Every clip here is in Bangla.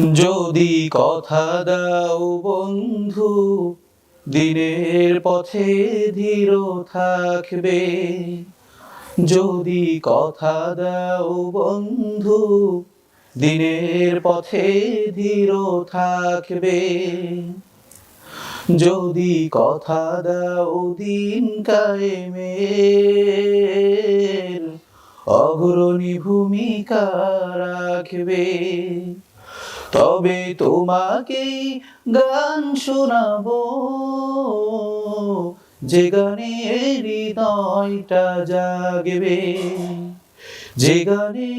যদি কথা দাও বন্ধু, দিনের পথে ধীর থাকবে। যদি কথা দাও বন্ধু, দিনের পথে ধীর থাকবে। যদি কথা দাও দিন কায়েমের, অগ্রণী ভূমিকা রাখবে। তবে তোমাকেই গান শোনাবো, যে গানে হৃদয়টা জাগবে, যে গানে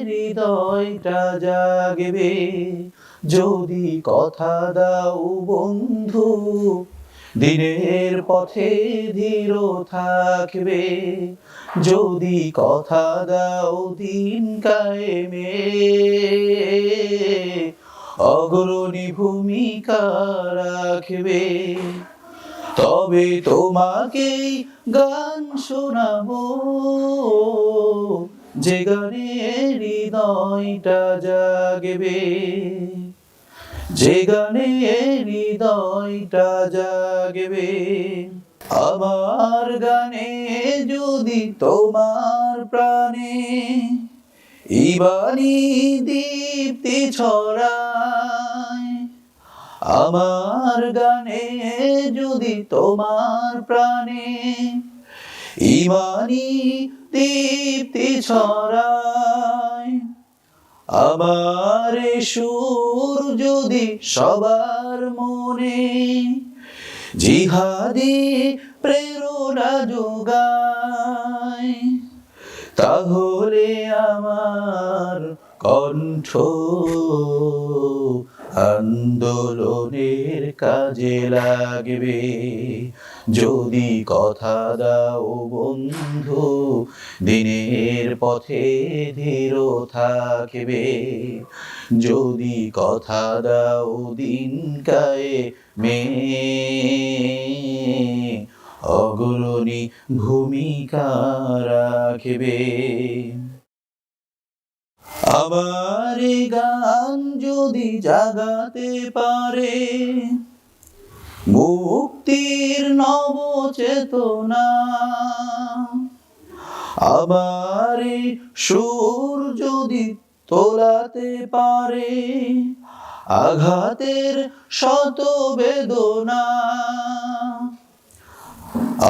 হৃদয়টা জাগবে। যদি কথা দাও বন্ধু, দিনের পথে ধীর থাকবে। যদি কথা দাও দিন কায়েমের, অগ্রণী ভূমিকা রাখবে। তবে তোমাকেই গান শোনাবো, যে গানে হৃদয়টা জাগবে, যে গানে হৃদয়টা জাগবে। আমার গানে যদি তোমার প্রাণে ইবানি দীপ্তি ছড়ায়, আমার গানে যদি তোমার প্রাণে ইমানি দীপ্তি ছড়ায়, আমার সুর যদি সবার মনে জিহাদি প্রেরণা যোগায়, তাহলে আমার কণ্ঠ আন্দোলনের কাজে লাগবে। যদি কথা দাও বন্ধু, দিনের পথে ধীর থাকবে। যদি কথা দাও দিন কায়েমের, অগ্রণী ভূমিকা রাখবে। আমার গান যদি জাগাতে পারে মুক্তির নব চেতনা, আমার সুর যদি তোলাতে পারে আঘাতের শত বেদনা,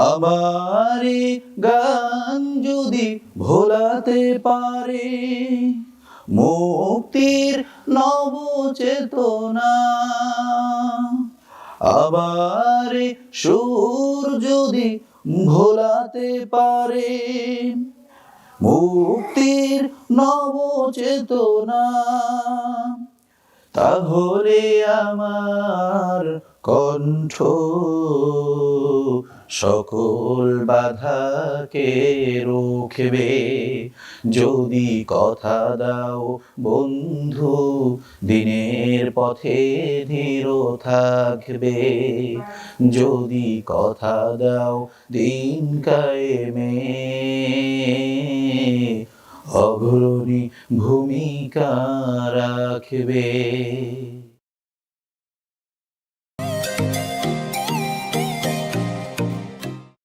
আমার গান যদি ভোলাতে পারে মুক্তির নব চেতনা, আমার সুর যদি ভোলাতে পারে মুক্তির নব চেতনা, তাহলে আমার কণ্ঠ সকল বাধাকে রুখবে। যদি কথা দাও বন্ধু, দিনের পথে ধীর থাকবে। যদি কথা দাও দিন কায়েমের, অগ্রণী ভূমিকা রাখবে।